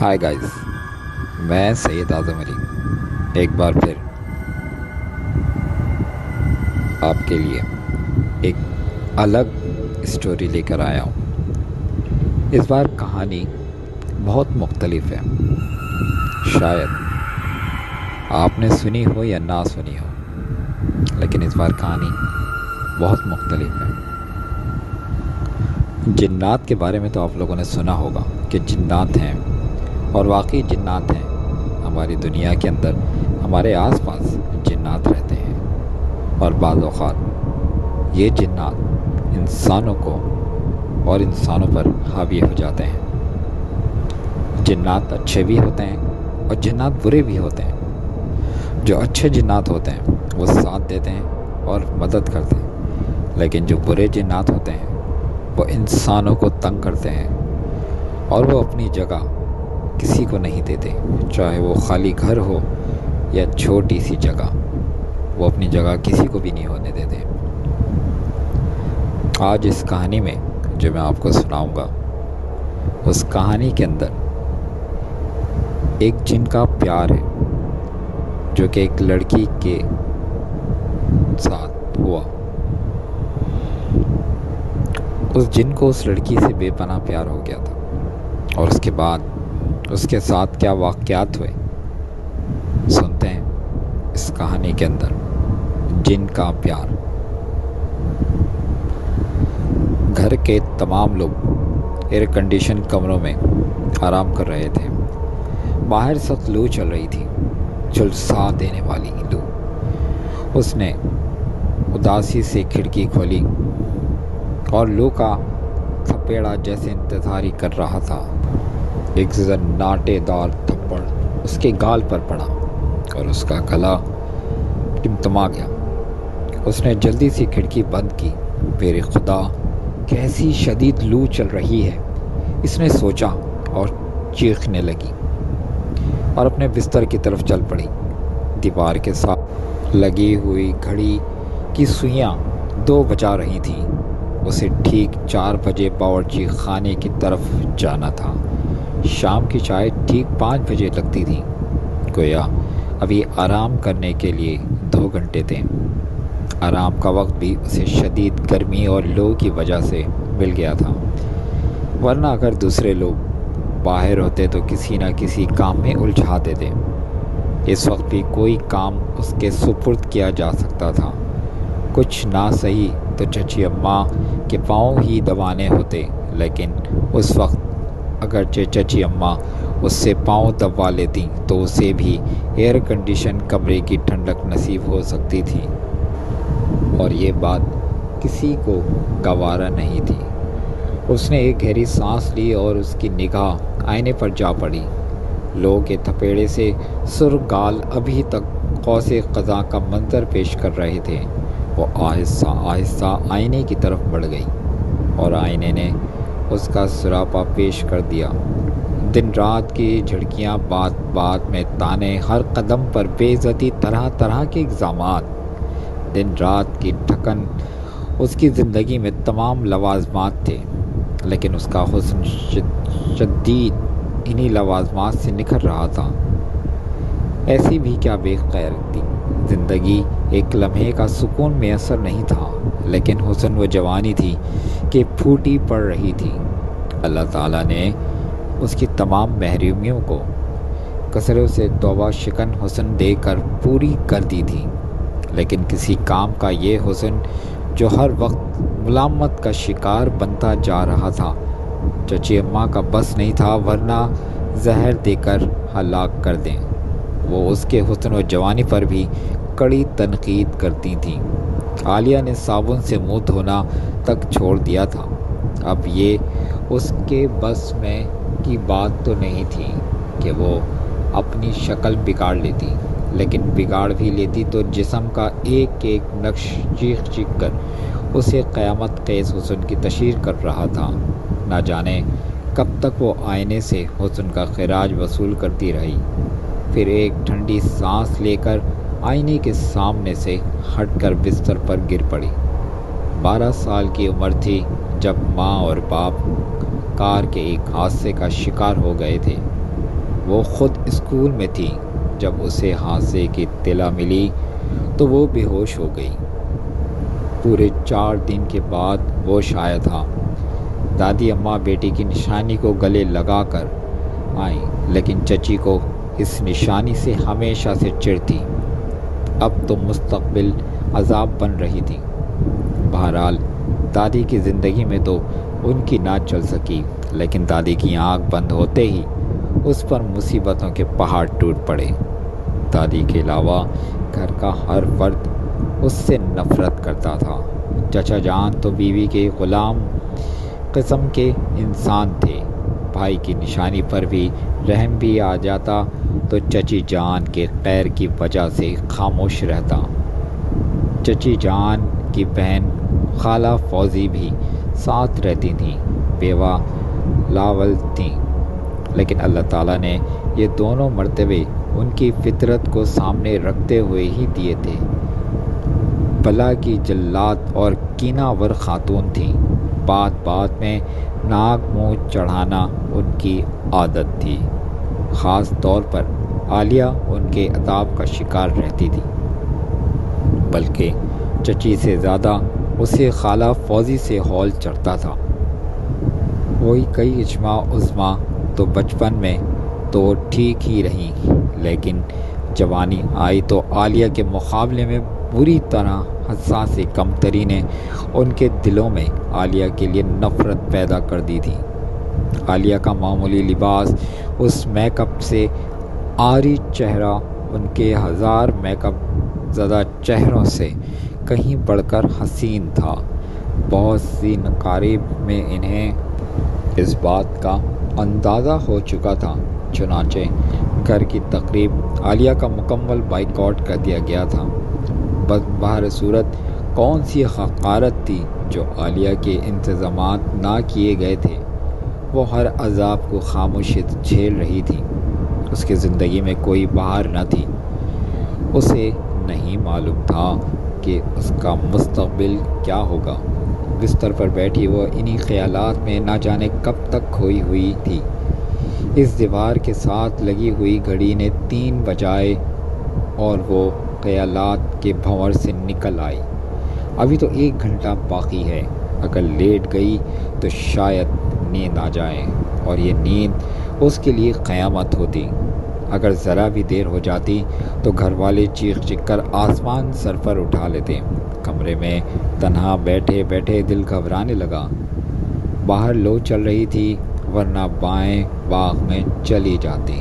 Hi guys. मैं सैयद आज़म अली एक बार फिर आपके लिए एक अलग स्टोरी लेकर आया हूँ। इस बार कहानी बहुत मुख्तलिफ है। शायद आपने सुनी हो या ना सुनी हो, लेकिन इस बार कहानी बहुत मुख्तलिफ है। जिन्नात के बारे में तो आप लोगों ने सुना होगा कि जिन्नात हैं, और वाकई जिन्नात हैं। हमारी दुनिया के अंदर हमारे आसपास जिन्नात रहते हैं, और बाज़ औक़ात ये जिन्नात इंसानों को और इंसानों पर हावी हो जाते हैं। जिन्नात अच्छे भी होते हैं और जिन्नात बुरे भी होते हैं। जो अच्छे जिन्नात होते हैं वो साथ देते हैं और मदद करते हैं, लेकिन जो बुरे जिन्नात होते हैं वो इंसानों को तंग करते हैं, और वो अपनी जगह किसी को नहीं देते। चाहे वो खाली घर हो या छोटी सी जगह, वो अपनी जगह किसी को भी नहीं होने देते। आज इस कहानी में जो मैं आपको सुनाऊंगा, उस कहानी के अंदर एक जिन का प्यार है जो कि एक लड़की के साथ हुआ। उस जिन को उस लड़की से बेपनाह प्यार हो गया था, और उसके बाद उसके साथ क्या वाक़यात हुए सुनते हैं इस कहानी के अंदर। जिन का प्यार। घर के तमाम लोग एयर कंडीशन कमरों में आराम कर रहे थे। बाहर सख्त लू चल रही थी, झुलसा देने वाली लू। उसने उदासी से खिड़की खोली और लू का थपेड़ा जैसे इंतज़ार ही कर रहा था। एक नाटेदार थप्पड़ उसके गाल पर पड़ा और उसका गला टिमटिमा गया। उसने जल्दी से खिड़की बंद की। मेरे खुदा, कैसी शदीद लू चल रही है, इसने सोचा, और चीखने लगी और अपने बिस्तर की तरफ चल पड़ी। दीवार के साथ लगी हुई घड़ी की सुइयां 2 बजा रही थीं। उसे ठीक 4 बजे बावर्ची खाने की तरफ जाना था। शाम की चाय ठीक 5 बजे लगती थी। गोया अभी आराम करने के लिए 2 घंटे थे। आराम का वक्त भी उसे शदीद गर्मी और लू की वजह से मिल गया था, वरना अगर दूसरे लोग बाहर होते तो किसी न किसी काम में उलझा देते। इस वक्त भी कोई काम उसके सुपुर्द किया जा सकता था। कुछ ना सही तो चची अम्मा के पाँव ही दबाने होते, लेकिन उस वक्त अगरचे चची अम्मा उससे पाँव दबा लेती तो उसे भी एयर कंडीशन कमरे की ठंडक नसीब हो सकती थी, और ये बात किसी को गवारा नहीं थी। उसने एक गहरी सांस ली और उसकी निगाह आईने पर जा पड़ी। लोग के थपेड़े से सुर्ख गाल अभी तक कौसे क़ज़ा का मंजर पेश कर रहे थे। वो आहिस्ता आहिस्ता आईने की तरफ बढ़ गई, और आईने ने उसका सुरापा पेश कर दिया। दिन रात की झड़कियाँ, बात बात में ताने, हर कदम पर बेइज्जती, तरह तरह के इल्ज़ामात। दिन रात की ठकन। उसकी ज़िंदगी में तमाम लवाज़मात थे, लेकिन उसका हुस्न शदीद इन्हीं लवाज़मात से निखर रहा था। ऐसी भी क्या बेग़ैरती ज़िंदगी। एक लम्हे का सुकून मैसर नहीं था, लेकिन हुस्न वो जवानी थी कि फूटी पड़ रही थी। अल्लाह ताला ने उसकी तमाम महरूमियों को कसरत से तौबा शिकन हुस्न देकर पूरी कर दी थी, लेकिन किसी काम का ये हुस्न जो हर वक्त मुलामत का शिकार बनता जा रहा था, चची अम्मा का बस नहीं था, वरना जहर देकर हलाक कर दें। वो उसके हुस्न व जवानी पर भी कड़ी तनकीद करती थीं। आलिया ने साबुन से मुंह धोना तक छोड़ दिया था। अब ये उसके बस में की बात तो नहीं थी कि वो अपनी शक्ल बिगाड़ लेती, लेकिन बिगाड़ भी लेती तो जिस्म का एक एक नक्श चीख चीख कर उसे क़यामत क़ैस हुस्न की तशहीर कर रहा था। ना जाने कब तक वो आईने से हुस्न का खिराज वसूल करती रही, फिर एक ठंडी सांस लेकर आईने के सामने से हटकर बिस्तर पर गिर पड़ी। 12 साल की उम्र थी जब माँ और बाप कार के एक हादसे का शिकार हो गए थे। وہ خود اسکول میں تھی جب اسے حادثے کی اطلاع ملی تو وہ بے ہوش ہو گئی۔ پورے 4 دن کے بعد وہ شائع تھا۔ دادی اماں بیٹی کی نشانی کو گلے لگا کر آئیں، لیکن چچی کو اس نشانی سے ہمیشہ سے چڑ تھی۔ اب تو مستقبل عذاب بن رہی تھی۔ بہرحال دادی کی زندگی میں تو ان کی نہ چل سکی، لیکن دادی کی آنکھ بند ہوتے ہی اس پر مصیبتوں کے پہاڑ ٹوٹ پڑے۔ دادی کے علاوہ گھر کا ہر فرد اس سے نفرت کرتا تھا۔ چچا جان تو بیوی کے غلام قسم کے انسان تھے۔ بھائی کی نشانی پر بھی رحم بھی آ جاتا تو چچی جان کے خیر کی وجہ سے خاموش رہتا۔ چچی جان کی بہن خالہ فوزی بھی ساتھ رہتی تھیں، بیوہ لاول تھیں، لیکن اللہ تعالیٰ نے یہ دونوں مرتبے ان کی فطرت کو سامنے رکھتے ہوئے ہی دیے تھے۔ بلا کی جلاد اور کینہ ور خاتون تھیں۔ بات بات میں ناک منہ چڑھانا ان کی عادت تھی۔ خاص طور پر عالیہ ان کے عذاب کا شکار رہتی تھی، بلکہ چچی سے زیادہ اسے خالہ فوزی سے ہول چڑھتا تھا۔ وہی کئی اجماع عظمیٰ تو بچپن میں تو ٹھیک ہی رہیں، لیکن جوانی آئی تو عالیہ کے مقابلے میں بری طرح حساس کمتری نے ان کے دلوں میں عالیہ کے لیے نفرت پیدا کر دی تھی۔ عالیہ کا معمولی لباس، اس میک اپ سے عاری چہرہ ان کے 1000 میک اپ زدہ چہروں سے کہیں بڑھ کر حسین تھا۔ بہت سی نقائب میں انہیں اس بات کا اندازہ ہو چکا تھا، چنانچہ گھر کی تقریب عالیہ کا مکمل بائیکاٹ کر دیا گیا تھا۔ بس بہر صورت کون سی حقارت تھی جو عالیہ کے انتظامات نہ کیے گئے تھے؟ وہ ہر عذاب کو خاموشی سے جھیل رہی تھی۔ اس کی زندگی میں کوئی بہار نہ تھی۔ اسے نہیں معلوم تھا کہ اس کا مستقبل کیا ہوگا۔ بستر پر بیٹھی وہ انہی خیالات میں نہ جانے کب تک کھوئی ہوئی تھی۔ اس دیوار کے ساتھ لگی ہوئی گھڑی نے 3 بجائے اور وہ خیالات کے بھنور سے نکل آئی۔ ابھی تو 1 گھنٹہ باقی ہے۔ اگر لیٹ گئی تو شاید نیند آ جائے، اور یہ نیند اس کے لیے قیامت ہوتی۔ اگر ذرا بھی دیر ہو جاتی تو گھر والے چیخ چیخ کر آسمان سر پر اٹھا لیتے۔ کمرے میں تنہا بیٹھے بیٹھے دل گھبرانے لگا۔ باہر لو چل رہی تھی، ورنہ بائیں باغ میں چلی جاتی۔